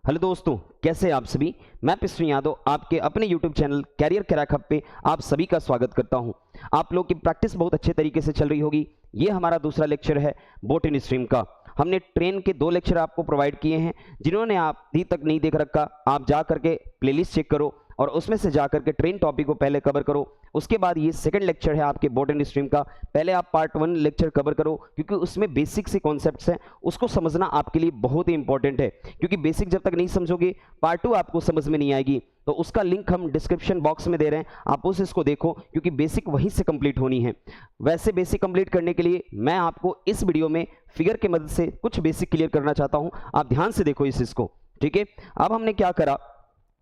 Hello दोस्तों, कैसे हैं आप सभी। मैं पिस्टन यादव आपके अपने YouTube channel career crack hub पे आप सभी का स्वागत करता हूं। आप लोग की प्रैक्टिस बहुत अच्छे तरीके से चल रही होगी। ये हमारा दूसरा लेक्चर है बॉटनी स्ट्रीम का। हमने ट्रेन के 2 लेक्चर आपको प्रोवाइड किए हैं। जिन्होंने आप अभी तक नहीं देख रखा, आप जा करके प्लेलिस्ट चेक करो और उसमें से जा करके ट्रेन टॉपिक को पहले कवर करो। उसके बाद ये सेकंड लेक्चर है आपके बॉटनी स्ट्रीम का। पहले आप पार्ट 1 लेक्चर कवर करो, क्योंकि उसमें बेसिक से कॉन्सेप्ट्स हैं, उसको समझना आपके लिए बहुत ही इंपॉर्टेंट है। क्योंकि बेसिक जब तक नहीं समझोगे, पार्ट 2 आपको समझ में नहीं आएगी। तो उसका लिंक हम डिस्क्रिप्शन बॉक्स में दे रहे हैं, आप उस इसको देखो, क्योंकि बेसिक वहीं से कंप्लीट होनी है। वैसे बेसिक कंप्लीट करने के लिए मैं आपको इस वीडियो में फिगर की मदद से कुछ बेसिक क्लियर करना चाहता हूं। आप ध्यान से देखो इस इसको, ठीक है। अब हमने क्या करा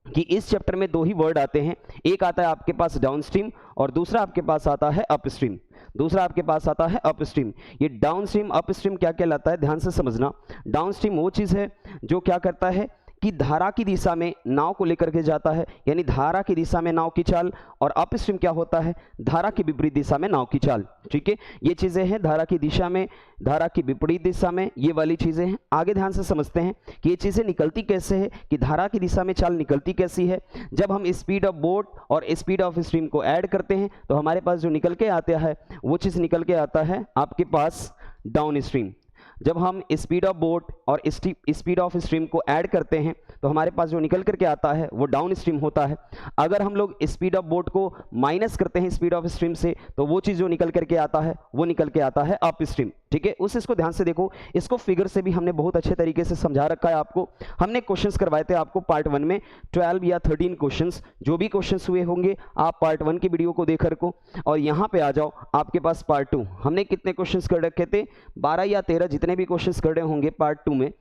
कि इस चैप्टर में 2 ही वर्ड आते हैं। एक आता है आपके पास डाउनस्ट्रीम और दूसरा आपके पास आता है अपस्ट्रीम। दूसरा आपके पास आता है अपस्ट्रीम। ये डाउनस्ट्रीम अपस्ट्रीम क्या कहलाता है, ध्यान से समझना। डाउनस्ट्रीम वो चीज़ है जो क्या करता है कि धारा की दिशा में नाव को लेकर के जाता है, यानी धारा की दिशा में नाव की चाल। और अपस्ट्रीम क्या होता है, धारा की विपरीत दिशा में नाव की चाल। ठीक है, ये चीज़ें हैं धारा की दिशा में, धारा की विपरीत दिशा में, ये वाली चीज़ें हैं। आगे ध्यान से समझते हैं कि ये चीज़ें निकलती कैसे है, कि धारा की दिशा में चाल निकलती कैसी है। जब हम स्पीड ऑफ बोट और स्पीड ऑफ स्ट्रीम को ऐड करते हैं तो हमारे पास जो निकल के आता है वो चीज़ निकल के आता है आपके पास डाउन स्ट्रीम। जब हम स्पीड ऑफ बोट और स्पीड ऑफ स्ट्रीम को ऐड करते हैं तो हमारे पास जो निकल करके आता है वो डाउन स्ट्रीम होता है। अगर हम लोग स्पीड ऑफ बोट को माइनस करते हैं स्पीड ऑफ स्ट्रीम से तो वो चीज़ जो निकल करके आता है वो निकल के आता है अप स्ट्रीम। ठीक है, उस इसको ध्यान से देखो। इसको फिगर से भी हमने बहुत अच्छे तरीके से समझा रखा है आपको। हमने क्वेश्चंस करवाए थे आपको पार्ट 1 में 12 या 13 क्वेश्चंस। जो भी क्वेश्चंस हुए होंगे आप पार्ट 1 की वीडियो को देख रखो और यहाँ पे आ जाओ आपके पास पार्ट 2। हमने कितने क्वेश्चंस कर रखे थे, 12 या 13, जितने भी क्वेश्चंस कर रहे होंगे पार्ट 2 में।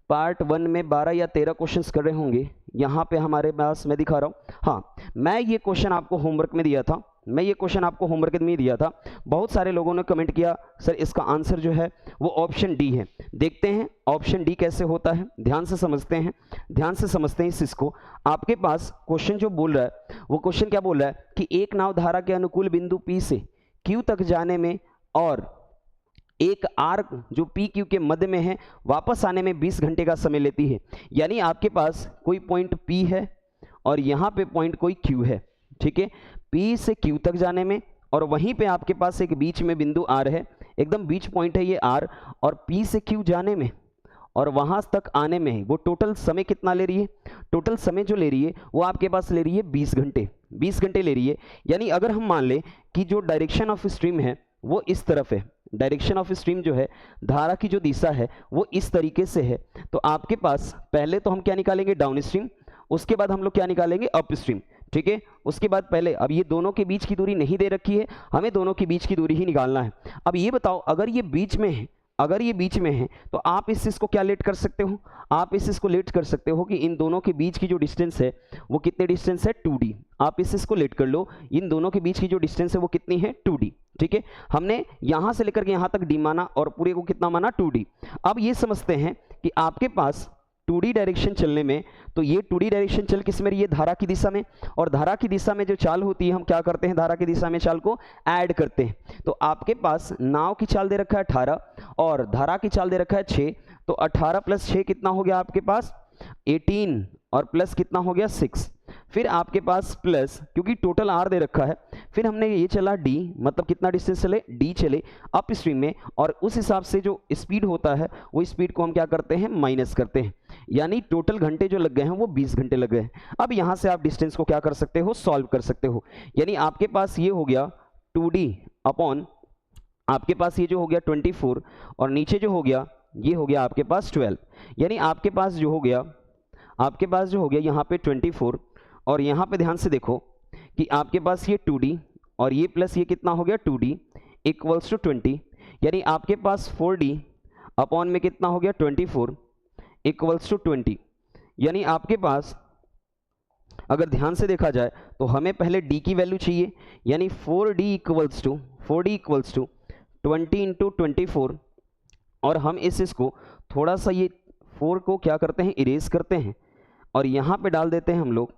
पार्ट 1 में 12 या 13 क्वेश्चंस कर रहे होंगे। यहाँ पे हमारे पास मैं दिखा रहा हूँ। हाँ, मैं ये क्वेश्चन आपको होमवर्क में दिया था। बहुत सारे लोगों ने कमेंट किया सर इसका आंसर जो है वो ऑप्शन डी है। देखते हैं ऑप्शन डी कैसे होता है, ध्यान से समझते हैं इस इसको। आपके पास क्वेश्चन जो बोल रहा है वो क्वेश्चन क्या बोल रहा है कि एक नाव धारा के अनुकूल बिंदु P से Q तक जाने में और एक आर्क जो पी क्यू के मध्य में है वापस आने में 20 घंटे का समय लेती है। यानी आपके पास कोई पॉइंट P है और यहाँ पे पॉइंट कोई Q है। ठीक है, P से Q तक जाने में और वहीं पे आपके पास एक बीच में बिंदु R है, एकदम बीच पॉइंट है ये R, और P से Q जाने में और वहां तक आने में वो टोटल समय कितना ले रही है। टोटल समय जो ले रही है वो आपके पास ले रही है 20 घंटे। 20 घंटे ले रही है। यानी अगर हम मान लें कि जो डायरेक्शन ऑफ स्ट्रीम है वो इस तरफ है, डायरेक्शन ऑफ स्ट्रीम जो है, धारा की जो दिशा है वो इस तरीके से है, तो आपके पास पहले तो हम क्या निकालेंगे, डाउन स्ट्रीम। उसके बाद हम लोग क्या निकालेंगे, अप स्ट्रीम। ठीक है, उसके बाद पहले, अब ये दोनों के बीच की दूरी नहीं दे रखी है, हमें दोनों के बीच की दूरी ही निकालना है। अब ये बताओ अगर ये बीच में है तो आप इस चीज को क्या लेट कर सकते हो, आप इस चीज को लेट कर सकते हो कि इन दोनों के बीच की जो डिस्टेंस है वो कितने डिस्टेंस है, 2d। आप इस चीज को लेट कर लो, इन दोनों के बीच की जो डिस्टेंस है वो कितनी है, 2d। ठीक है, हमने यहां से लेकर के यहां तक d माना और पूरे को कितना माना, 2d। अब ये समझते हैं कि आपके पास 2d डायरेक्शन चलने में, तो ये 2d डायरेक्शन चल किस में रही है, धारा की दिशा में। और धारा की दिशा में जो चाल होती है हम क्या करते हैं, धारा की दिशा में चाल को ऐड करते हैं। तो आपके पास नाव की चाल दे रखा है 18 और धारा की चाल दे रखा है 6। तो 18 प्लस 6 कितना हो गया आपके पास, 18, और प्लस कितना हो गया, 6। फिर आपके पास प्लस, क्योंकि टोटल R दे रखा है, फिर हमने ये चला D, मतलब कितना डिस्टेंस चले, D चले अप स्ट्रीम में, और उस हिसाब से जो स्पीड होता है वो स्पीड को हम क्या करते हैं, माइनस करते हैं। यानी टोटल घंटे जो लग गए हैं वो 20 घंटे लग गए हैं। अब यहाँ से आप डिस्टेंस को क्या कर सकते हो, सॉल्व कर सकते हो। यानी आपके पास ये हो गया 2d अपॉन, आपके पास ये जो हो गया 24, और नीचे जो हो गया ये हो गया आपके पास 12। यानी आपके पास जो हो गया यहाँ पे 24, और यहाँ पे ध्यान से देखो कि आपके पास ये 2d और ये प्लस ये कितना हो गया, 2d इक्वल्स टू 20। यानी आपके पास 4d अपॉन में कितना हो गया, 24 इक्वल्स टू 20। यानी आपके पास अगर ध्यान से देखा जाए तो हमें पहले d की वैल्यू चाहिए, यानी 4d इक्वल्स टू 20 इंटू 24, और हम इसको थोड़ा सा ये 4 को क्या करते हैं, इरेज करते हैं, और यहाँ पे डाल देते हैं हम लोग,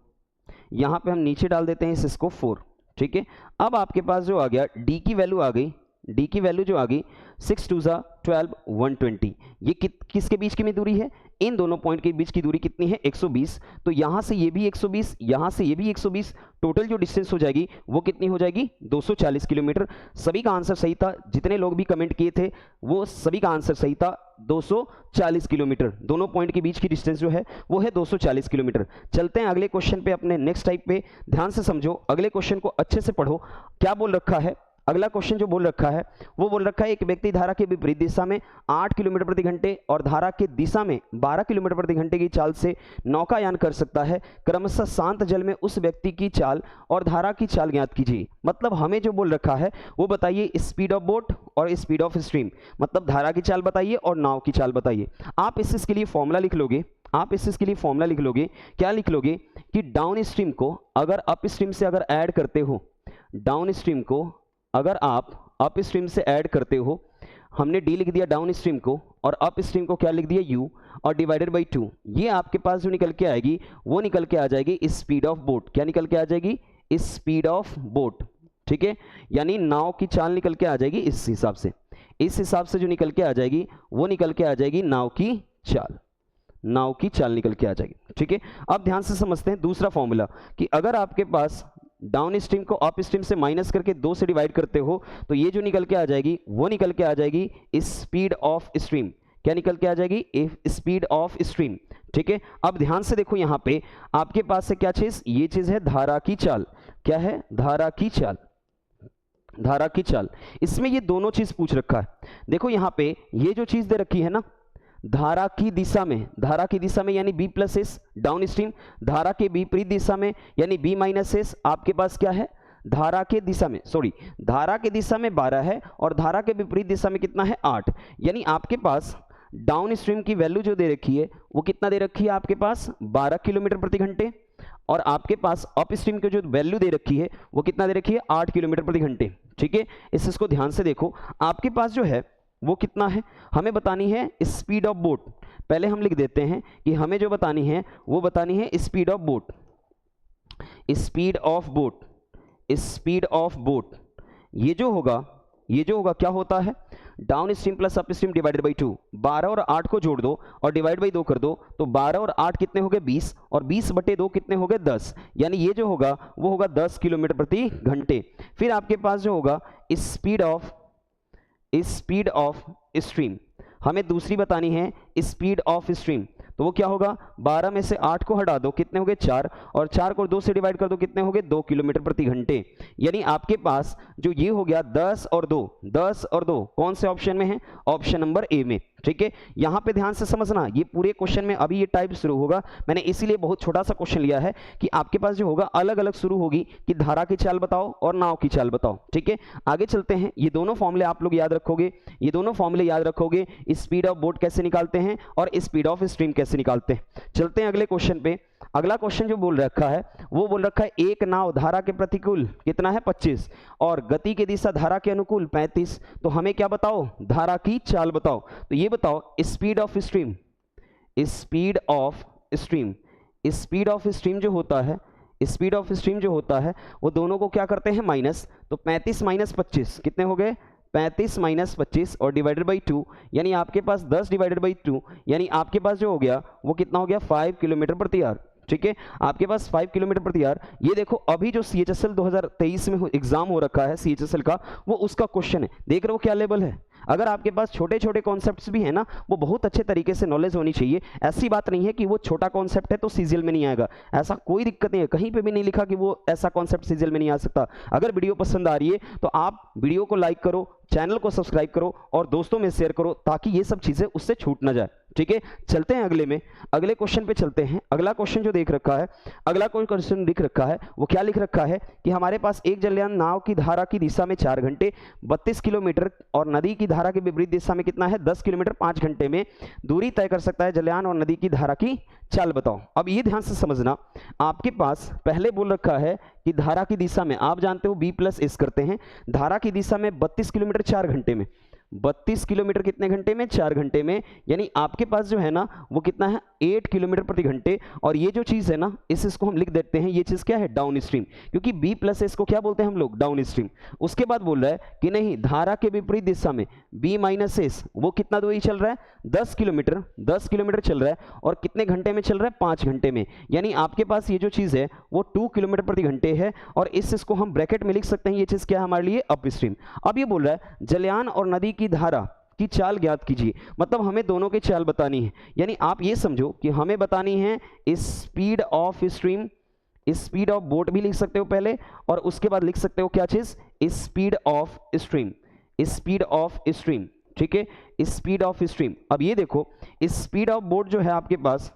यहाँ पे हम नीचे डाल देते हैं इसको 4। ठीक है, अब आपके पास जो आ गया d की वैल्यू आ गई, d की वैल्यू जो आ गई 6 2 12 120। ये किसके बीच की में दूरी है, इन दोनों पॉइंट के बीच की दूरी कितनी है 120। तो यहां से ये भी 120, यहां से ये भी 120, टोटल जो डिस्टेंस हो जाएगी वो कितनी हो जाएगी 240 किलोमीटर। सभी का आंसर सही था, जितने लोग भी कमेंट किए थे वो सभी का आंसर सही था, 240 किलोमीटर। दोनों पॉइंट के बीच की डिस्टेंस जो है वो है 240 किलोमीटर। चलते हैं अगले क्वेश्चन पे, अपने नेक्स्ट टाइप पे। ध्यान से समझो, अगले क्वेश्चन को अच्छे से पढ़ो। क्या बोल रखा है? अगला क्वेश्चन जो बोल रखा है वो बोल रखा है एक व्यक्ति धारा के विपरीत दिशा में 8 किलोमीटर प्रति घंटे और धारा के दिशा में 12 किलोमीटर प्रति घंटे की चाल से नौकायान कर सकता है। क्रमशः शांत जल में उस व्यक्ति की चाल और धारा की चाल ज्ञात कीजिए। मतलब हमें जो बोल रखा है वो बताइए स्पीड ऑफ बोट और स्पीड ऑफ स्ट्रीम, मतलब धारा की चाल बताइए और नाव की चाल बताइए। आप इसके लिए फॉर्मूला लिख लोगे, आप इसके लिए फॉर्मूला लिख लोगे। क्या लिख लोगे कि डाउन स्ट्रीम को अगर अप स्ट्रीम से अगर ऐड करते हो, डाउन स्ट्रीम को अगर आप अप स्ट्रीम से ऐड करते हो, हमने डी लिख दिया डाउन स्ट्रीम को और अप स्ट्रीम को क्या लिख दिया यू और डिवाइडेड बाई 2, ये आपके पास जो निकल के आएगी वो निकल के आ जाएगी स्पीड ऑफ बोट। क्या निकल के आ जाएगी? Speed of boat. ठीक है, यानी नाव की चाल निकल के आ जाएगी इस हिसाब से, इस हिसाब से जो निकल के आ जाएगी वो निकल के आ जाएगी नाव की चाल, नाव की चाल निकल के आ जाएगी। ठीक है, अब ध्यान से समझते हैं दूसरा फॉर्मूला कि अगर आपके पास डाउन स्ट्रीम को अप स्ट्रीम से माइनस करके 2 से डिवाइड करते हो तो ये जो निकल के आ जाएगी वो निकल के आ जाएगी स्पीड ऑफ स्ट्रीम। क्या निकल के आ जाएगी? Speed of stream. ठीक है, अब ध्यान से देखो यहाँ पे आपके पास है क्या चीज? ये चीज है धारा की चाल। क्या है? धारा की चाल, धारा की चाल। इसमें ये दोनों चीज पूछ रखा है। देखो यहाँ पे ये जो चीज दे रखी है ना, धारा की दिशा में, धारा की दिशा में यानी b plus S down stream, धारा के विपरीत दिशा में यानी b माइनस एस आपके पास क्या है? धारा के दिशा में, सॉरी धारा के दिशा में 12 है और धारा के विपरीत दिशा में कितना है? 8। यानी आपके पास डाउन स्ट्रीम की वैल्यू जो दे रखी है वो कितना दे रखी है आपके पास? 12 किलोमीटर प्रति घंटे। और आपके पास अप स्ट्रीम की जो वैल्यू दे रखी है वो कितना दे रखी है? 8 किलोमीटर प्रति घंटे। ठीक है, इसको ध्यान से देखो, आपके पास जो है वो कितना है? हमें बतानी है स्पीड ऑफ बोट। पहले हम लिख देते हैं कि हमें जो बतानी है वो बतानी है speed of boat, speed of boat, speed of boat. ये जो होगा क्या होता है? Down stream plus up stream divided by 2। 12 और 8 को जोड़ दो और डिवाइड बाई 2 कर दो तो 12 और 8 कितने हो गए? 20 और 20 बटे 2 कितने हो गए? 10। यानी ये जो होगा वो होगा 10 किलोमीटर प्रति घंटे। फिर आपके पास जो होगा स्पीड ऑफ स्ट्रीम, हमें दूसरी बतानी है स्पीड ऑफ स्ट्रीम। तो वो क्या होगा? 12 में से 8 को हटा दो, कितने हो गए? 4 और 4 को 2 से डिवाइड कर दो, कितने हो गए? 2 किलोमीटर प्रति घंटे। यानी आपके पास जो ये हो गया 10 और 2, 10 और 2 कौन से ऑप्शन में है? ऑप्शन नंबर ए में। ठीक है, यहां पे ध्यान से समझना, ये पूरे क्वेश्चन में अभी ये टाइप शुरू होगा, मैंने इसीलिए बहुत छोटा सा क्वेश्चन लिया है कि आपके पास जो होगा अलग अलग शुरू होगी कि धारा की चाल बताओ और नाव की चाल बताओ। ठीक है, आगे चलते हैं। ये दोनों फॉर्मूले आप लोग याद रखोगे, ये दोनों फॉर्मूले याद रखोगे, स्पीड ऑफ बोट कैसे निकालते हैं और स्पीड ऑफ स्ट्रीम कैसे निकालते हैं। चलते हैं अगले क्वेश्चन पे। अगला क्वेश्चन जो बोल रखा है वो बोल रखा है एक नाव धारा के प्रतिकूल कितना है? 25 और गति की दिशा धारा के अनुकूल 35। तो हमें क्या बताओ? धारा की चाल बताओ। तो ये बताओ speed of stream, speed of stream, speed of stream जो होता है, स्पीड ऑफ स्ट्रीम जो होता है वो दोनों को क्या करते हैं? माइनस। तो 35 माइनस 25 कितने हो गए? 35 माइनस 25 और डिवाइडेड बाई 2, यानी आपके पास 10 डिवाइडेड बाई 2, यानी आपके पास जो हो गया वो कितना हो गया? 5 किलोमीटर प्रति आवर। ठीक है, आपके पास 5 किलोमीटर प्रति आवर। ये देखो अभी जो CHSL 2023 में एग्जाम हो रखा है CHSL का, वो उसका क्वेश्चन है। देख रहे हो क्या लेवल है? अगर आपके पास छोटे छोटे कॉन्सेप्ट्स भी है ना, वो बहुत अच्छे तरीके से नॉलेज होनी चाहिए। ऐसी बात नहीं है कि वो छोटा कॉन्सेप्ट है तो CGL में नहीं आएगा, ऐसा कोई दिक्कत नहीं है। कहीं पे भी नहीं लिखा कि वो ऐसा कॉन्सेप्ट CGL में नहीं आ सकता। अगर वीडियो पसंद आ रही है तो आप वीडियो को लाइक करो, चैनल को सब्सक्राइब करो और दोस्तों में शेयर करो ताकि ये सब चीजें उससे छूट ना जाए। ठीक है, चलते हैं अगले में, अगले क्वेश्चन पे चलते हैं। अगला क्वेश्चन जो देख रखा है, अगला कोई क्वेश्चन लिख रखा है वो क्या लिख रखा है कि हमारे पास एक जलयान नाव की धारा की दिशा में 4 घंटे 32 किलोमीटर और नदी की धारा के विपरीत दिशा में कितना है? 10 किलोमीटर 5 घंटे में दूरी तय कर सकता है। जलयान और नदी की धारा की चाल बताओ। अब ये ध्यान से समझना, आपके पास पहले बोल रखा है कि धारा की दिशा में, आप जानते हो B प्लस एस करते हैं, धारा की दिशा में 32 किलोमीटर 4 घंटे में। 32 किलोमीटर कितने घंटे में? 4 घंटे में। यानी आपके पास जो है ना वो कितना है? 8 किलोमीटर प्रति घंटे। और ये जो चीज़ है ना इसको हम लिख देते हैं, ये चीज़ क्या है? डाउन स्ट्रीम, क्योंकि बी प्लस एस को क्या बोलते हैं हम लोग? Down stream. उसके बाद बोल रहा है कि नहीं, धारा के विपरीत दिशा में बी माइनस एस वो कितना दूरी चल रहा है? 10 किलोमीटर, 10 किलोमीटर चल रहा है। और कितने घंटे में चल रहा है? 5 घंटे में। यानी आपके पास ये जो चीज़ है वो 2 किलोमीटर प्रति घंटे है। और इसको हम ब्रैकेट में लिख सकते हैं, ये चीज़ क्या है हमारे लिए? Up stream. अब ये बोल रहा है जलयान और नदी की धारा की चाल ज्ञात कीजिए, मतलब हमें दोनों की चाल बतानी है। यानी आप ये समझो कि हमें बतानी है speed of stream, speed of boat भी लिख सकते हो पहले, और उसके बाद लिख सकते हो क्या चीज? Speed of stream, speed of stream, ठीक है, स्पीड ऑफ स्ट्रीम। अब ये देखो स्पीड ऑफ बोट जो है आपके पास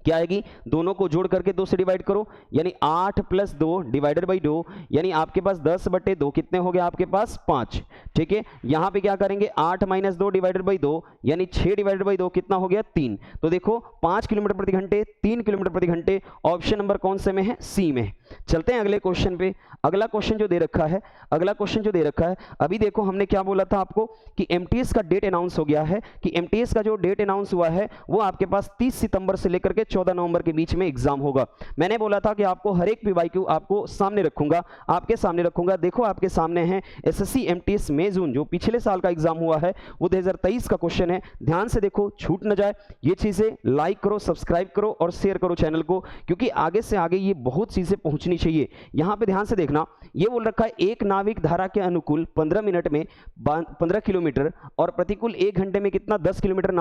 क्या आएगी? दोनों को जोड़ करके 2 से डिवाइड करो, यानी 8 + 2 डिवाइडेड बाई 2, यानी आपके पास 10/2 कितने हो गए आपके पास? 5। ठीक है, यहां पे क्या करेंगे? 8 - 2 डिवाइडेड बाई 2, यानी 6 डिवाइडेड बाई 2 कितना हो गया? 3। तो देखो 5 किलोमीटर प्रति घंटे, 3 किलोमीटर प्रति घंटे। ऑप्शन नंबर कौन से में है? सी में। चलते हैं अगले क्वेश्चन पे। अगला क्वेश्चन जो दे रखा है, अगला क्वेश्चन जो दे रखा है, अभी देखो हमने क्या बोला था आपको कि एमटीएस का डेट अनाउंस हो गया है, कि एमटीएस का जो डेट अनाउंस हुआ है वो आपके पास 30 सितंबर से लेकर के 14 नवंबर के बीच में एग्जाम होगा। मैंने बोला था कि आपको हर एक पीवाईक्यू आपको सामने रखूंगा, आपके सामने रखूंगा। देखो आपके सामने है एसएससी एमटीएस मई जून, जो पिछले साल का एग्जाम हुआ है वो 2023 का क्वेश्चन है। ध्यान से देखो, छूट न जाए। ये चीजें लाइक करो, सब्सक्राइब करो और शेयर करो चैनल को, क्योंकि आगे से आगे ये बहुत चीजें पहुंचनी चाहिए। यहां पे ध्यान से देखना, ये बोल रखा है एक नाविक धारा के अनुकूल 15 मिनट में 15 किलोमीटर और प्रतिकूल 1 घंटे में कितना? 10 किलोमीटर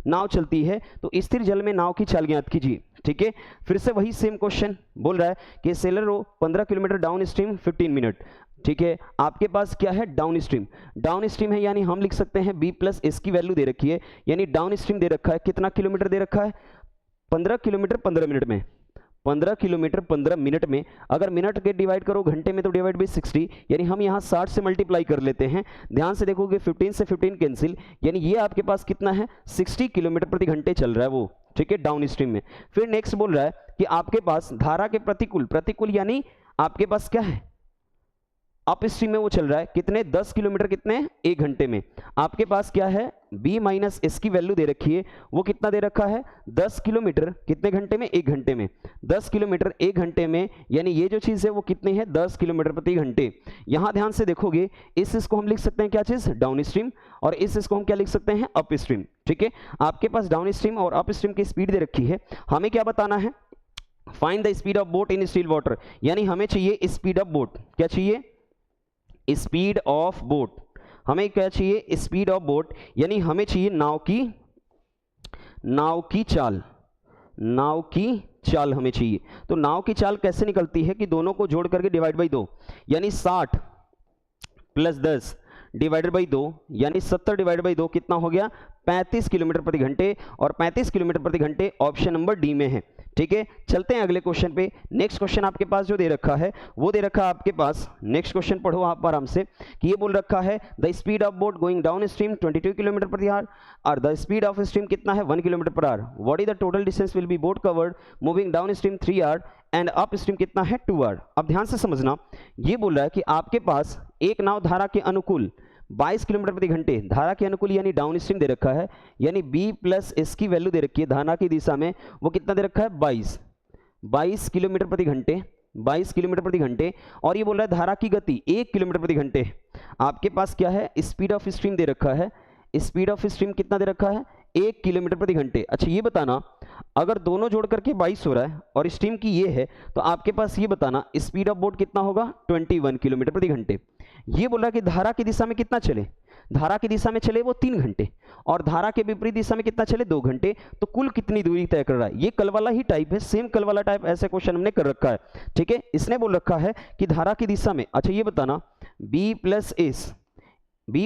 नाव चलती है, तो स्थिर जल में नाव की चाल ज्ञात कीजिए। ठीक है, फिर से वही सेम क्वेश्चन बोल रहा है कि सेलर रो 15 किलोमीटर डाउन स्ट्रीम 15 मिनट। ठीक है, आपके पास क्या है? डाउन स्ट्रीम, डाउन स्ट्रीम है, यानी हम लिख सकते हैं b + s की वैल्यू दे रखी है, यानी डाउन स्ट्रीम दे रखा है कितना किलोमीटर दे रखा है? 15 किलोमीटर 15 मिनट में, 15 किलोमीटर 15 मिनट में। अगर मिनट के डिवाइड करो घंटे में तो डिवाइड बाई 60, यानी हम यहाँ 60 से मल्टीप्लाई कर लेते हैं। ध्यान से देखोगे 15 से 15 कैंसिल, यानी ये आपके पास कितना है? 60 किलोमीटर प्रति घंटे चल रहा है वो। ठीक है, डाउन स्ट्रीम में। फिर नेक्स्ट बोल रहा है कि आपके पास धारा के प्रतिकूल, प्रतिकूल यानी आपके पास क्या है? अप स्ट्रीम में वो चल रहा है कितने? 10 किलोमीटर कितने? 1 घंटे में। आपके पास क्या है? b - s की वैल्यू दे रखी है, वो कितना दे रखा है? 10 किलोमीटर कितने घंटे में? 1 घंटे में। 10 किलोमीटर 1 घंटे में, यानी ये जो चीज़ है वो कितनी है? 10 किलोमीटर प्रति घंटे। यहाँ ध्यान से देखोगे इसको हम लिख सकते हैं क्या चीज़? डाउन स्ट्रीम, और इसको हम क्या लिख सकते हैं? Up stream. ठीक है, आपके पास डाउन स्ट्रीम और अप स्ट्रीम की स्पीड दे रखी है। हमें क्या बताना है? Find the speed of boat in still water, यानी हमें चाहिए स्पीड ऑफ बोट। क्या चाहिए? Speed of boat. हमें क्या चाहिए? स्पीड ऑफ बोट, यानी हमें चाहिए नाव की चाल, नाव की चाल हमें चाहिए। तो नाव की चाल कैसे निकलती है कि दोनों को जोड़ करके डिवाइड बाई 2, यानी 60 + 10 डिवाइडेड बाई 2, यानी 70 डिवाइड बाई 2 कितना हो गया? 35 किलोमीटर प्रति घंटे। और 35 किलोमीटर प्रति घंटे ऑप्शन नंबर डी में है। ठीक है, चलते हैं अगले क्वेश्चन पे। नेक्स्ट क्वेश्चन आपके पास जो दे रखा है वो दे रखा है आपके पास, नेक्स्ट क्वेश्चन पढ़ो आप आराम से, कि ये बोल रखा है the speed of boat going down stream 22 kilometre प्रति आवर और द स्पीड ऑफ स्ट्रीम कितना है? 1 kilometre per hour. What is the total distance will be boat covered moving down stream 3 our and up stream कितना है? 2 our. अब ध्यान से समझना, ये बोल रहा है कि आपके पास एक नाव धारा के अनुकूल 22 किलोमीटर प्रति घंटे, धारा के अनुकूल यानी डाउन स्ट्रीम दे रखा है, यानी b + s की वैल्यू दे रखी है धारा की दिशा में, वो कितना दे रखा है? 22 किलोमीटर प्रति घंटे, 22 किलोमीटर प्रति घंटे। और ये बोल रहा है धारा की गति 1 किलोमीटर प्रति घंटे। आपके पास क्या है? स्पीड ऑफ स्ट्रीम दे रखा है, स्पीड ऑफ स्ट्रीम कितना दे रखा है? 1 किलोमीटर प्रति घंटे। अच्छा ये बताना, अगर दोनों जोड़ करके 22 हो रहा है और स्ट्रीम की ये है, तो आपके पास ये बताना स्पीड ऑफ बोट कितना होगा? 21 किलोमीटर प्रति घंटे। ये बोल रहा है कि धारा की दिशा में कितना चले? धारा की दिशा में चले वो 3 घंटे, और धारा के विपरीत दिशा में कितना चले? 2 घंटे। तो कुल कितनी दूरी तय कर रहा है? ये कल वाला ही टाइप है, सेम कल वाला टाइप ऐसे क्वेश्चन हमने कर रखा है। ठीक है, इसने बोल रखा है कि धारा की दिशा में, अच्छा ये बताना b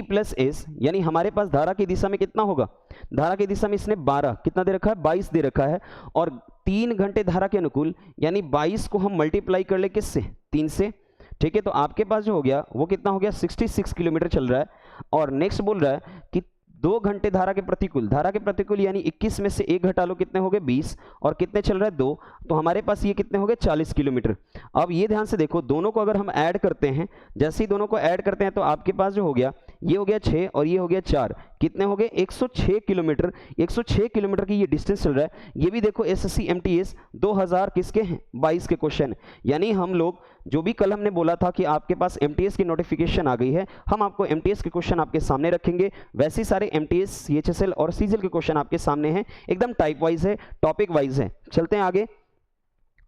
+ s, यानी हमारे पास धारा की दिशा में कितना होगा? धारा की दिशा में इसने 12 कितना दे रखा है? 22 दे रखा है, और 3 घंटे धारा के अनुकूल, यानी 22 को हम मल्टीप्लाई कर ले किससे? 3 से। ठीक है, तो आपके पास जो हो गया वो कितना हो गया? 66 किलोमीटर चल रहा है। और नेक्स्ट बोल रहा है कि 2 घंटे धारा के प्रतिकूल, धारा के प्रतिकूल यानी 21 में से 1 घटा लो, कितने हो गए? 20, और कितने चल रहा है? 2, तो हमारे पास ये कितने हो गए? 40 किलोमीटर। अब ये ध्यान से देखो, दोनों को अगर हम ऐड करते हैं, जैसे ही दोनों को ऐड करते हैं तो आपके पास जो हो गया ये हो गया 6 और ये हो गया 4, कितने हो गए 106 किलोमीटर। 106 किलोमीटर की ये डिस्टेंस चल रहा है। ये भी देखो एसएससी एमटीएस 2000 किसके हैं 22 के क्वेश्चन। यानी हम लोग जो भी कल हमने बोला था कि आपके पास एमटीएस की नोटिफिकेशन आ गई है, हम आपको एमटीएस के क्वेश्चन आपके सामने रखेंगे। वैसे सारे एमटीएस, सीएचएसएल और सीजीएल के क्वेश्चन आपके सामने हैं, एकदम टाइप वाइज है, टॉपिक वाइज है। चलते हैं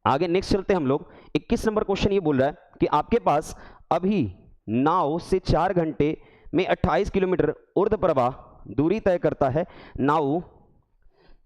आगे नेक्स्ट चलते हैं हम लोग। 21 नंबर क्वेश्चन ये बोल रहा है कि आपके पास अभी नाव से 4 घंटे में 28 किलोमीटर ऊर्ध्व प्रवाह दूरी तय करता है। Now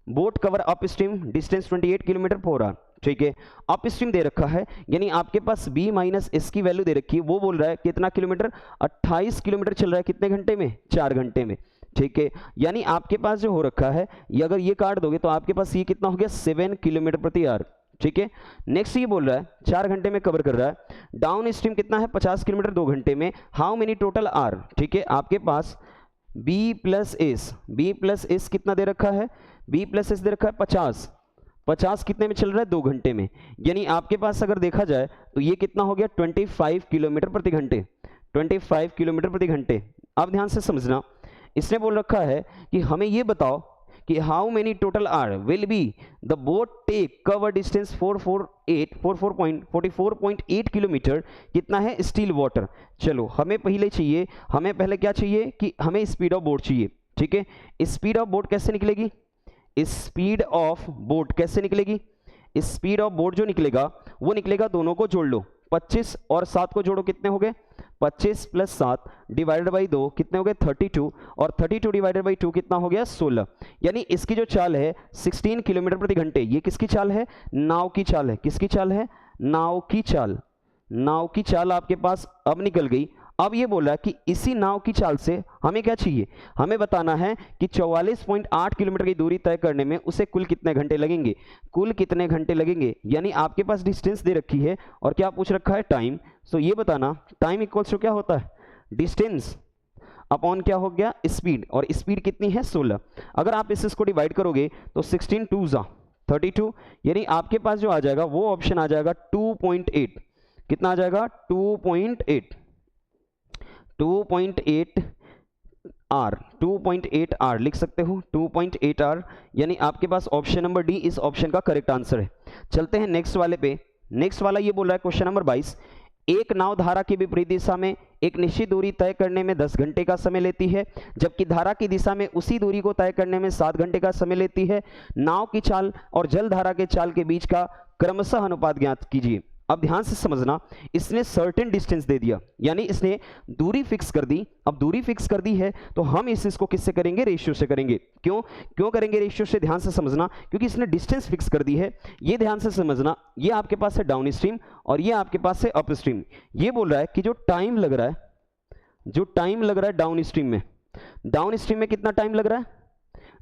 boat cover up stream distance 28 kilometre per hour. ठीक है, अप स्ट्रीम दे रखा है, यानी आपके पास b माइनस एस की वैल्यू दे रखी है। वो बोल रहा है कितना किलोमीटर, 28 किलोमीटर चल रहा है, कितने घंटे में, 4 घंटे में। ठीक है, यानी आपके पास जो हो रखा है, ये अगर ये काट दोगे तो आपके पास ये कितना हो गया 7 किलोमीटर प्रति आवर। ठीक है, नेक्स्ट ये बोल रहा है 4 घंटे में कवर कर रहा है। डाउन स्ट्रीम कितना है 50 किलोमीटर 2 घंटे में। How many total hours. ठीक है, आपके पास b प्लस एस कितना दे रखा है, b प्लस एस दे रखा है 50 कितने में चल रहा है 2 घंटे में। यानी आपके पास अगर देखा जाए तो ये कितना हो गया 25 किलोमीटर प्रति घंटे, 25 किलोमीटर प्रति घंटे। अब ध्यान से समझना, इसने बोल रखा है कि हमें ये बताओ कि how many total hours will be the boat take cover distance 44.8 kilometre, कितना है स्टील वाटर। चलो हमें पहले क्या चाहिए कि हमें स्पीड ऑफ बोट चाहिए। ठीक है, स्पीड ऑफ बोट कैसे निकलेगी, स्पीड ऑफ बोट कैसे निकलेगी, स्पीड ऑफ बोट जो निकलेगा वो निकलेगा, दोनों को जोड़ लो, 25 और 7 को जोड़ो, कितने हो गए 25 प्लस 7 डिवाइडेड बाई 2 कितने हो गए 32, और 32 डिवाइडेड बाई 2 कितना हो गया 16। यानी इसकी जो चाल है 16 किलोमीटर प्रति घंटे। ये किसकी चाल है, नाव की चाल है। किसकी चाल है, नाव की चाल। नाव की चाल आपके पास अब निकल गई। अब ये बोला कि इसी नाव की चाल से हमें क्या चाहिए, हमें बताना है कि 44.8 किलोमीटर की दूरी तय करने में उसे कुल कितने घंटे लगेंगे, कुल कितने घंटे लगेंगे। यानी आपके पास डिस्टेंस दे रखी है और क्या पूछ रखा है टाइम। सो ये बताना टाइम इक्वल्स टू क्या होता है, डिस्टेंस अपॉन क्या हो गया स्पीड, और स्पीड कितनी है 16। अगर आप इसको डिवाइड करोगे तो 16 2 जा 32, यानी आपके पास जो आ जाएगा वो ऑप्शन आ जाएगा 2.8। कितना आ जाएगा 2.8 आर, 2.8 आर लिख सकते हो, 2.8 आर। यानी आपके पास ऑप्शन नंबर डी इस ऑप्शन का करेक्ट आंसर है। चलते हैं नेक्स्ट वाले पे। नेक्स्ट वाला ये बोल रहा है क्वेश्चन नंबर 22, एक नाव धारा की विपरीत दिशा में एक निश्चित दूरी तय करने में 10 घंटे का समय लेती है, जबकि धारा की दिशा में उसी दूरी को तय करने में 7 घंटे का समय लेती है। नाव की चाल और जल धारा के चाल के बीच का क्रमशः अनुपात ज्ञात कीजिए। अब ध्यान से समझना, इसने सर्टेन डिस्टेंस दे दिया, यानी इसने दूरी फिक्स कर दी। अब दूरी फिक्स कर दी है तो हम इसको किससे करेंगे, रेशियो से करेंगे। क्यों करेंगे रेशियो से, ध्यान से समझना, क्योंकि इसने डिस्टेंस फिक्स कर दी है। ये ध्यान से समझना, ये आपके पास है डाउन स्ट्रीम और ये आपके पास है अप स्ट्रीम। ये बोल रहा है कि जो टाइम लग रहा है डाउन स्ट्रीम में कितना टाइम लग रहा है,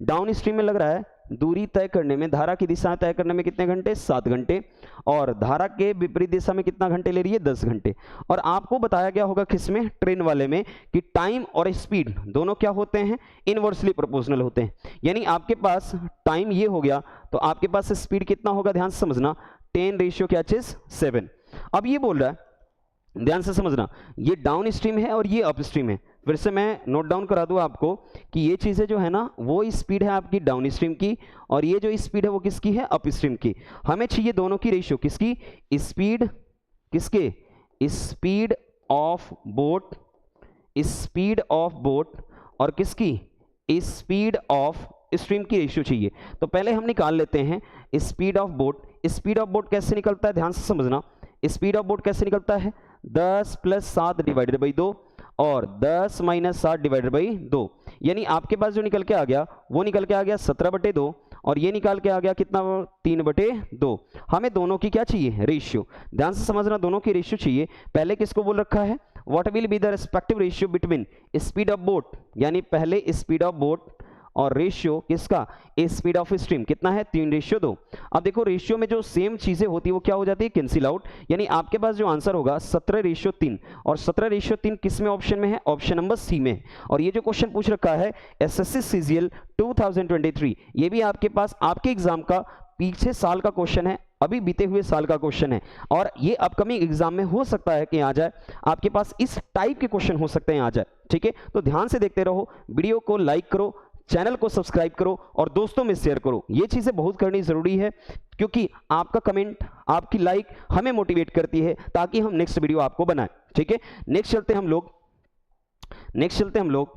डाउन स्ट्रीम में लग रहा है दूरी तय करने में, धारा की दिशा तय करने में कितने घंटे 7 घंटे, और धारा के विपरीत दिशा में कितना घंटे ले रही है 10 घंटे। और आपको बताया गया होगा किसमें, ट्रेन वाले में, कि टाइम और स्पीड दोनों क्या होते हैं, इनवर्सली प्रोपोर्शनल होते हैं। यानी आपके पास टाइम ये हो गया तो आपके पास स्पीड कितना होगा, ध्यान से समझना 10:7। अब ये बोल रहा है, ध्यान से समझना, ये डाउन स्ट्रीम है और ये अप स्ट्रीम है। फिर से मैं नोट डाउन करा दूं आपको कि ये चीजें जो है ना, वो स्पीड है आपकी डाउन स्ट्रीम की और ये जो स्पीड है वो किसकी है, अप स्ट्रीम की। हमें चाहिए दोनों की रेशियो, किसकी, स्पीड, किसके, स्पीड ऑफ बोट और किसकी, स्पीड ऑफ स्ट्रीम की रेशियो चाहिए। तो पहले हम निकाल लेते हैं speed of boat. Speed of boat कैसे निकलता है, ध्यान से समझना, स्पीड ऑफ बोट कैसे निकलता है 10 + 7 डिवाइडेड बाई 2 और 10 - 7 डिवाइडेड बाई 2। यानी आपके पास जो निकल के आ गया वो निकल के आ गया 17/2 और ये निकाल के आ गया कितना 3/2। हमें दोनों की क्या चाहिए, रेशियो। ध्यान से समझना, दोनों की रेशियो चाहिए। पहले किसको बोल रखा है, what will be the respective ratio between speed of boat, यानी पहले स्पीड ऑफ बोट और रेशियो किसका, स्पीड ऑफ स्ट्रीम, कितना है 3:2। अब देखो रेशियो में जो सेम चीजें होती है वो क्या हो जाती है, कैंसिल आउट। यानी आपके पास जो आंसर होगा 17:3 और 17:3 किस में ऑप्शन में है, ऑप्शन नंबर सी में। और ये जो क्वेश्चन पूछ रखा है एसएससी सीजीएल 2023, ये भी आपके पास आपके एग्जाम का पीछे साल का क्वेश्चन है, अभी बीते हुए साल का क्वेश्चन है और ये अपकमिंग एग्जाम में हो सकता है कि आ जाए, आपके पास इस टाइप के क्वेश्चन हो सकते हैं आ जाए। ठीक है, तो ध्यान से देखते रहो, वीडियो को लाइक करो, चैनल को सब्सक्राइब करो और दोस्तों में शेयर करो। ये चीजें बहुत करनी जरूरी है क्योंकि आपका कमेंट, आपकी लाइक हमें मोटिवेट करती है ताकि हम नेक्स्ट वीडियो आपको बनाएं। ठीक है, नेक्स्ट चलते हम लोग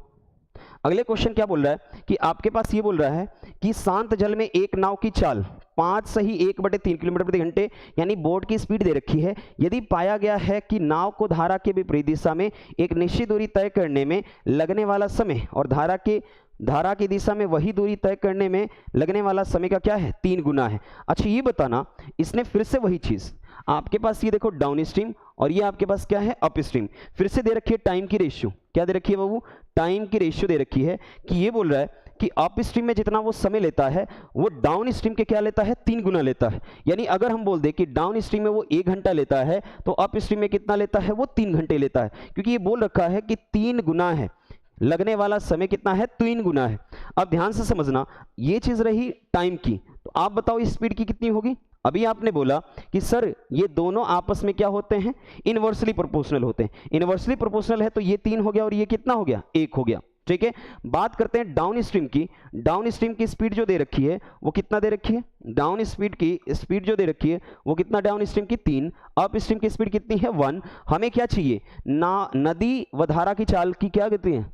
अगले क्वेश्चन क्या बोल रहा है कि आपके पास ये बोल रहा है कि शांत जल में एक नाव की चाल 5 सही 1/3 किलोमीटर प्रति घंटे यानी बोट की स्पीड दे रखी है। यदि पाया गया है कि नाव को धारा के विपरीत दिशा में एक निश्चित दूरी तय करने में लगने वाला समय और धारा की दिशा में वही दूरी तय करने में लगने वाला समय का क्या है, 3 गुना है। अच्छा ये बताना, इसने फिर से वही चीज आपके पास, ये देखो डाउन स्ट्रीम और ये आपके पास क्या है, अप स्ट्रीम, फिर से दे रखी है टाइम की रेशियो। क्या दे रखी है बाबू, टाइम की रेशियो दे रखी है कि ये बोल रहा है कि अप स्ट्रीम में जितना वो समय लेता है वो डाउन स्ट्रीम के क्या लेता है, 3 गुना लेता है। यानी अगर हम बोल दे कि डाउन स्ट्रीम में वो 1 घंटा लेता है तो अप स्ट्रीम में कितना लेता है, वो 3 घंटे लेता है, क्योंकि ये बोल रखा है कि 3 गुना है, लगने वाला समय कितना है, 3 गुना है। अब ध्यान से समझना, ये चीज रही टाइम की, तो आप बताओ स्पीड की कितनी होगी। अभी आपने बोला कि सर ये दोनों आपस में क्या होते हैं, इनवर्सली प्रोपोर्शनल होते हैं। इनवर्सली प्रोपोर्शनल है तो ये 3 हो गया और ये कितना हो गया, 1 हो गया। ठीक है, बात करते हैं डाउन स्ट्रीम की। डाउन स्ट्रीम की स्पीड जो दे रखी है वो कितना दे रखी है, डाउन स्पीड की स्पीड जो दे रखी है वो कितना, डाउन स्ट्रीम की 3, अप स्ट्रीम की स्पीड कितनी है, 1। हमें क्या चाहिए ना, नदी व धारा की चाल की क्या कहते हैं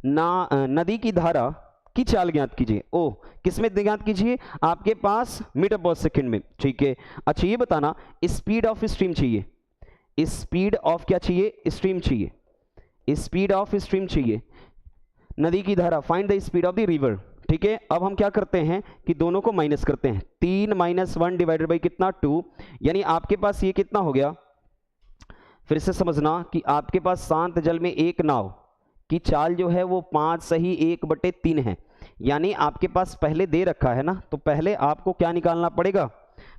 ना, नदी की धारा की चाल ज्ञात कीजिए। ओ किसमें ज्ञात कीजिए, आपके पास मीटर पर सेकंड में। ठीक है, अच्छा ये बताना, स्पीड ऑफ स्ट्रीम चाहिए, स्पीड ऑफ क्या चाहिए, स्ट्रीम चाहिए, स्पीड ऑफ स्ट्रीम चाहिए, नदी की धारा, find the speed of the river. ठीक है, अब हम क्या करते हैं कि दोनों को माइनस करते हैं, 3 - 1 डिवाइडेड बाई कितना, 2, यानी आपके पास ये कितना हो गया, फिर से समझना कि आपके पास शांत जल में एक नाव की चाल जो है वो 5 सही 1/3 है। यानी आपके पास पहले दे रखा है ना, तो पहले आपको क्या निकालना पड़ेगा,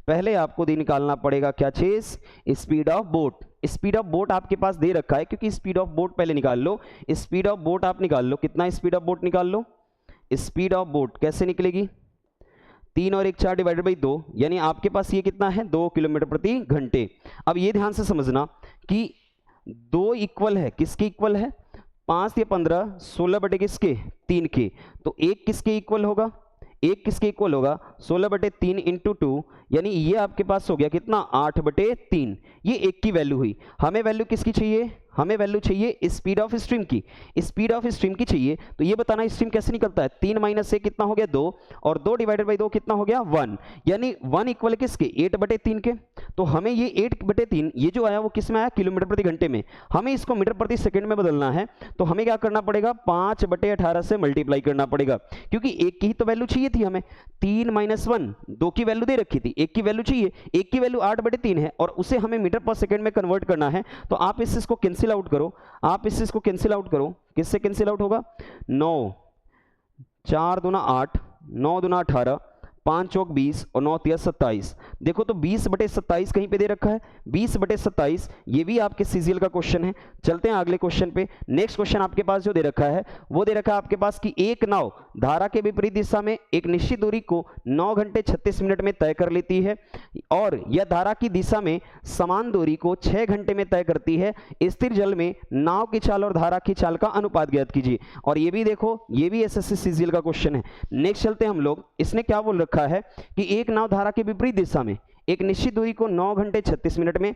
पहले आपको निकालना पड़ेगा क्या चीज, speed of boat. Speed of boat आपके पास दे रखा है, क्योंकि स्पीड ऑफ बोट पहले निकाल लो, स्पीड ऑफ बोट आप निकाल लो, कितना स्पीड ऑफ बोट निकाल लो, स्पीड ऑफ बोट कैसे निकलेगी, 3 और 1 4 डिवाइडेड बाई 2, यानी आपके पास ये कितना है, 2 किलोमीटर प्रति घंटे। अब ये ध्यान से समझना कि 2 इक्वल है, किसके इक्वल है, 5 या 15 16 बटे किसके, 3 के, तो 1 किसके इक्वल होगा, 1 किसके इक्वल होगा, 16/3 इंटू 2, यानी ये आपके पास हो गया कितना, 8/3। ये 1 की वैल्यू हुई। हमें वैल्यू किसकी चाहिए, हमें वैल्यू चाहिए स्पीड ऑफ स्ट्रीम की, स्पीड ऑफ स्ट्रीम की चाहिए। तो ये बताना स्ट्रीम कैसे निकलता है, 3 - 1 कितना हो गया, 2, और 2 डिवाइडेड बाई 2 कितना हो गया, 1, यानी 1 इक्वल किसके, 8/3 के। तो हमें ये 8/3 ये जो आया वो किस में आया, किलोमीटर प्रति घंटे में। हमें इसको मीटर प्रति सेकंड में बदलना है, तो हमें क्या करना पड़ेगा, 5/18 से मल्टीप्लाई करना पड़ेगा, क्योंकि 1 की ही तो वैल्यू चाहिए थी हमें। 3 - 1 2 की वैल्यू दे रखी थी, 1 की वैल्यू चाहिए, 1 की वैल्यू 8/3 है और उसे हमें मीटर पर सेकंड में कन्वर्ट करना है। तो आप इस चीज को कैंसिल आउट करो, आप इस चीज को कैंसिल आउट करो, किससे कैंसिल आउट होगा, 9 4 दूना 8, 9 दूना 18, 5 चौक 20 और 9 तिया 27। देखो तो 20/27 कहीं पे दे रखा है, 20/27, ये भी आपके सीजीएल का क्वेश्चन है। चलते हैं अगले क्वेश्चन पे। नेक्स्ट क्वेश्चन आपके पास जो दे रखा है वो दे रखा है आपके पास कि एक नाव धारा के विपरीत दिशा में एक निश्चित दूरी को 9 घंटे 36 मिनट में तय कर लेती है और यह धारा की दिशा में समान दूरी को 6 घंटे में तय करती है। स्थिर जल में नाव की चाल और धारा की चाल का अनुपात ज्ञात कीजिए। और ये भी देखो, ये भी एसएससी सीजीएल का क्वेश्चन है। नेक्स्ट चलते हैं हम लोग। इसने क्या बोल रखा है कि एक नाव धारा के विपरीत दिशा में एक निश्चित दूरी को 9 घंटे 36 मिनट में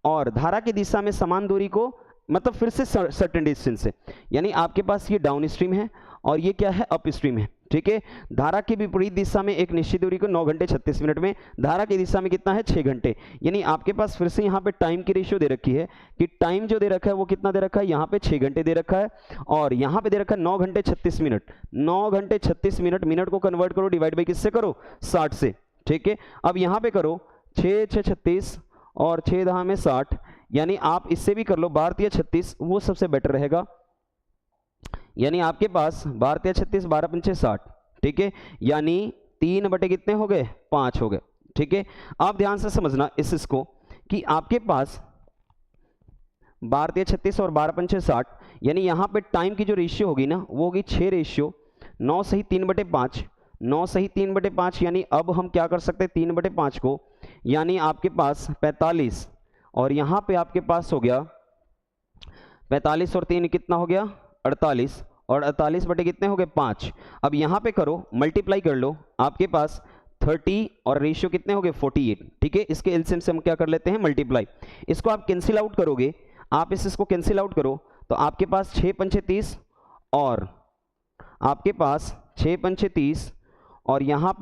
और धारा की दिशा में समान दूरी को, मतलब फिर से सर्टेन डिस्टेंस से, यानी आपके पास ये डाउन स्ट्रीम है और ये क्या है, अप स्ट्रीम है। ठीक है, धारा की विपरीत दिशा में एक निश्चित दूरी को 9 घंटे 36 मिनट में, धारा की दिशा में कितना है, 6 घंटे। यानी आपके पास फिर से यहाँ पे टाइम की रेशियो दे रखी है कि टाइम जो दे रखा है वो कितना दे रखा है, यहाँ पे 6 घंटे दे रखा है और यहाँ पे दे रखा है 9 घंटे 36 मिनट। 9 घंटे 36 मिनट, मिनट को कन्वर्ट करो, डिवाइड बाई किससे करो, 60 से। ठीक है, अब यहाँ पे करो 6 6 36 और 6 दहा में 60, यानी आप इससे भी कर लो 12 36, वो सबसे बेटर रहेगा। यानी आपके पास 12 36 12 पंचे 60। ठीक है, यानी 3 बटे कितने हो गए, 5 हो गए। ठीक है, आप ध्यान से समझना इस इसको कि आपके पास 12 36 और 12 पंचे 60, यानी यहाँ पे टाइम की जो रेशियो होगी ना वो होगी 6 रेशियो 9 सही 3/5, 9 सही 3/5, यानी अब हम क्या कर सकते हैं, 3/5 को यानी आपके पास 45 और यहाँ पे आपके पास हो गया 45 और 3 कितना हो गया 48 और 48 बटे कितने हो गए 5। अब यहाँ पे करो मल्टीप्लाई कर लो, आपके पास 30 और रेशियो कितने हो गए 48। ठीक है, इसके एलसीएम से हम क्या कर लेते हैं मल्टीप्लाई। इसको आप कैंसिल आउट करोगे, आप इसको कैंसिल आउट करो तो आपके पास 6 पंचे 30 और आपके पास 6 पंचे 30 और यहाँ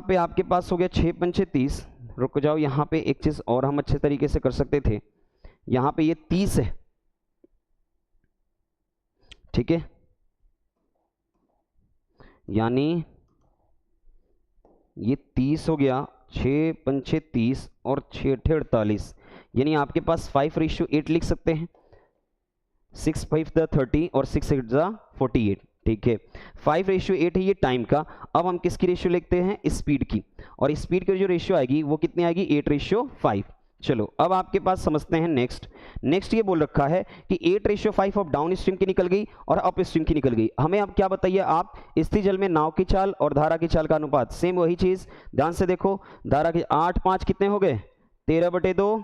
पे आपके पास हो गया 6 पंचे 30। रुक जाओ, यहाँ पे एक चीज और हम अच्छे तरीके से कर सकते थे, यहाँ पे ये 30 है। ठीक है, यानी ये 30 हो गया, 6 पंचे 30 और 6 अठे 48, यानी आपके पास 5:8 लिख सकते हैं। 6 5 द 30 और 6 8 द 48। ठीक है, 5:8 है ये टाइम का। अब हम किसकी रेशियो लिखते हैं स्पीड की, और स्पीड की जो रेशियो आएगी वो कितनी आएगी 8:5। चलो अब आपके पास समझते हैं नेक्स्ट ये बोल रखा है कि 8:5 ऑफ डाउन स्ट्रीम की निकल गई और अप स्ट्रीम की निकल गई। हमें अब क्या बताइए आप, स्थिर जल में नाव की चाल और धारा की चाल का अनुपात, सेम वही चीज, ध्यान से देखो। धारा के 8 5 कितने हो गए 13/2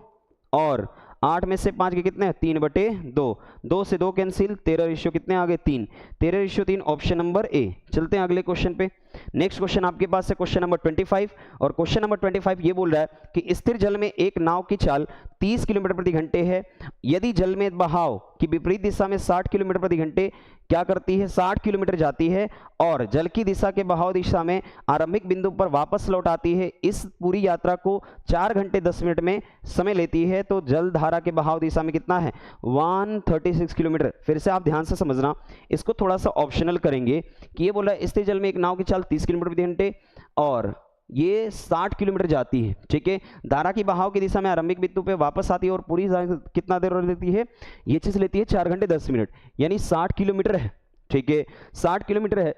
और 8 में से 5 के कितने हैं 3/2, 2 से 2 कैंसिल, 13 रेशियो कितने आ गए 3, 13:3 ऑप्शन नंबर ए। चलते हैं अगले क्वेश्चन पे। नेक्स्ट क्वेश्चन आपके पास है क्वेश्चन नंबर 25 और क्वेश्चन नंबर 25 ये बोल रहा है कि स्थिर जल में एक नाव की चाल 30 किलोमीटर प्रति घंटे है, यदि जल में बहाव की विपरीत दिशा में 60 किलोमीटर प्रति घंटे क्या करती है 60 किलोमीटर जाती है और जल की दिशा के बहाव दिशा में आरंभिक बिंदु पर वापस लौट आती है, इस पूरी यात्रा को 4 घंटे 10 मिनट में समय लेती है, तो जल धारा के बहाव दिशा में कितना है 136 किलोमीटर। फिर से आप ध्यान से समझना, इसको थोड़ा सा ऑप्शनल करेंगे कि ये बोला स्थिर जल में एक नाव की चाल 30 किलोमीटर प्रति घंटे और ये 60 किलोमीटर जाती है। ठीक है, धारा की बहाव की दिशा में आरंभिक बिंदु पे वापस आती है और पूरी कितना देर लेती है, ये चीज लेती है 4 घंटे 10 मिनट, यानी 60 किलोमीटर है। ठीक है, 60 किलोमीटर है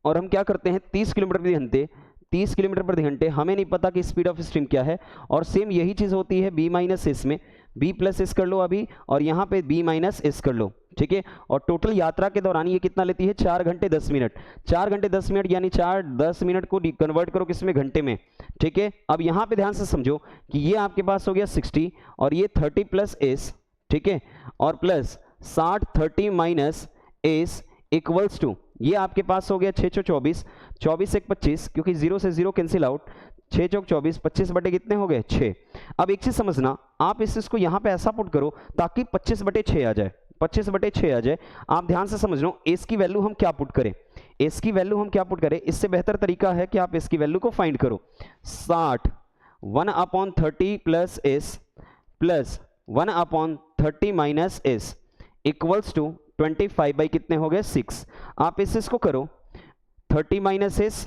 और हम क्या करते हैं 30 किलोमीटर प्रति घंटे, 30 किलोमीटर प्रति घंटे, हमें नहीं पता कि स्पीड ऑफ स्ट्रीम क्या है। और सेम यही चीज होती है b माइनस एस में, b प्लस एस कर लो अभी और यहाँ पे b माइनस एस कर लो। ठीक है, और टोटल यात्रा के दौरान ये कितना लेती है 4 घंटे 10 मिनट, 4 घंटे 10 मिनट यानी 4 10 मिनट को कन्वर्ट करो किसमें घंटे में। ठीक है, अब यहाँ पे ध्यान से समझो कि ये आपके पास हो गया 60 और ये 30 प्लस एस, ठीक है, और plus 60 30 minus S equals to ये आपके पास हो गया 6 चौक 24, 24 1 25, क्योंकि 0 से 0 कैंसिल आउट, 6 चौक 24, 25 बटे कितने हो गए 6। अब एक चीज समझना, आप इसको यहाँ पे ऐसा पुट करो ताकि 25/6 आ जाए, 25/6 आ जाए। आप ध्यान से समझ लो, एस की वैल्यू हम क्या पुट करें, एस की वैल्यू हम क्या पुट करें, इससे बेहतर तरीका है कि आप इसकी वैल्यू को फाइंड करो। 60 1/30 plus S plus 1/30 minus S equals to 25 by कितने हो गए 6। आप इसको करो 30 माइनस एस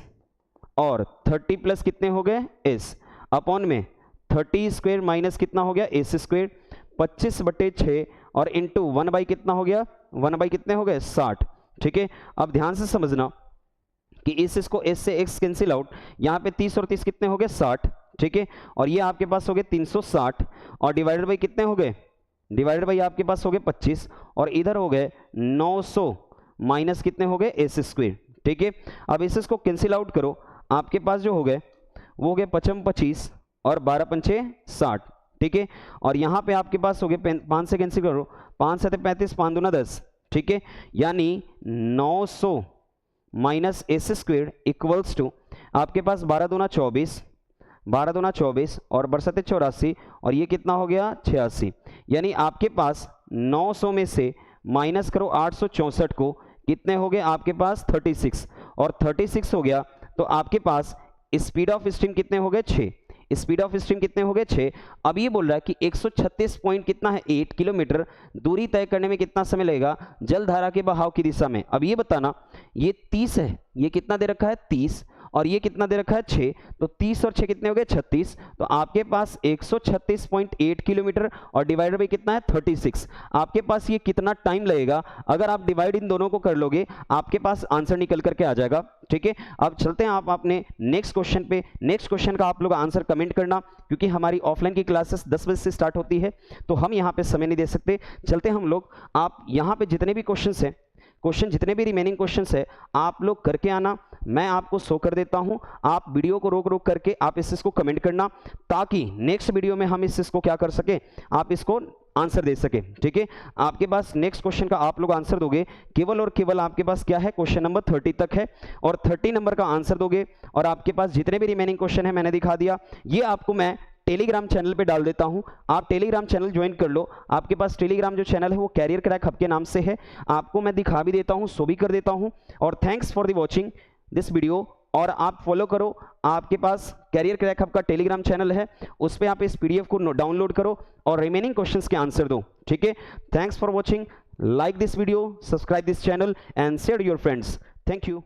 और 30 प्लस कितने हो गए एस अपॉन में 30 स्क्वायर माइनस कितना हो गया एस स्क्वायर, 25/6 और इंटू 1 बाई कितना हो गया 1 बाई कितने हो गए 60। ठीक है, अब ध्यान से समझना कि इसको एस से एक्स कैंसिल आउट, यहाँ पे 30 और 30 कितने हो गए 60। ठीक है, और ये आपके पास हो गए 360 और डिवाइडेड बाई कितने हो गए, डिवाइडेड बाई आपके पास हो गए 25 और इधर हो गए 900 माइनस कितने हो गए एस स्क्वायर। ठीक है, अब इसको कैंसिल आउट करो, आपके पास जो हो गए वो हो गए 55 25 और 12 पंचे 60। ठीक है, और यहाँ पे आपके पास हो गए 5 से कैंसिल करो, 5 7 35, 5 दूना 10। ठीक है, यानी 900 minus S square equals to आपके पास 12 दूना 24, 12 दूना 24 और बरसते 84 और ये कितना हो गया 86, यानी आपके पास 900 में से माइनस करो 864 को, कितने हो गए आपके पास 36 और 36 हो गया तो आपके पास स्पीड ऑफ स्ट्रीम कितने हो गए 6, स्पीड ऑफ स्ट्रीम कितने हो गए 6। अब ये बोल रहा है कि 136 पॉइंट कितना है 8 किलोमीटर दूरी तय करने में कितना समय लगेगा जल धारा के बहाव की दिशा में। अब ये बताना, ये 30 है, ये कितना दे रखा है 30 और ये कितना दे रखा है 6, तो 30 और 6 कितने हो गए 36, तो आपके पास 136.8 किलोमीटर और डिवाइडेड बाई कितना है 36। आपके पास ये कितना टाइम लगेगा, अगर आप डिवाइड इन दोनों को कर लोगे आपके पास आंसर निकल करके आ जाएगा। ठीक है, अब चलते हैं आप अपने नेक्स्ट क्वेश्चन पे। नेक्स्ट क्वेश्चन का आप लोग आंसर कमेंट करना, क्योंकि हमारी ऑफलाइन की क्लासेस 10 बजे से स्टार्ट होती है तो हम यहाँ पे समय नहीं दे सकते। चलते हम लोग, आप यहाँ पे जितने भी क्वेश्चन हैं क्वेश्चन जितने भी रिमेनिंग क्वेश्चंस है आप लोग करके आना, मैं आपको शो कर देता हूं, आप वीडियो को रोक रोक करके आप इस चीज़ को कमेंट करना ताकि नेक्स्ट वीडियो में हम इस चीज़ को क्या कर सके, आप इसको आंसर दे सके। ठीक है, आपके पास नेक्स्ट क्वेश्चन का आप लोग आंसर दोगे केवल और केवल आपके पास क्या है, क्वेश्चन नंबर 30 तक है और 30 नंबर का आंसर दोगे और आपके पास जितने भी रिमेनिंग क्वेश्चन है मैंने दिखा दिया, ये आपको मैं टेलीग्राम चैनल पे डाल देता हूं, आप टेलीग्राम चैनल ज्वाइन कर लो। आपके पास टेलीग्राम जो चैनल है वो कैरियर क्रैक हब के नाम से है, आपको मैं दिखा भी देता हूं, शो भी कर देता हूं। और thanks for the watching this video, और आप फॉलो करो, आपके पास कैरियर क्रैक हब का टेलीग्राम चैनल है, उस पर आप इस पीडीएफ को डाउनलोड करो और रिमेनिंग क्वेश्चंस के आंसर दो। ठीक है, thanks for watching, like this video, subscribe this channel and share your friends. Thank you.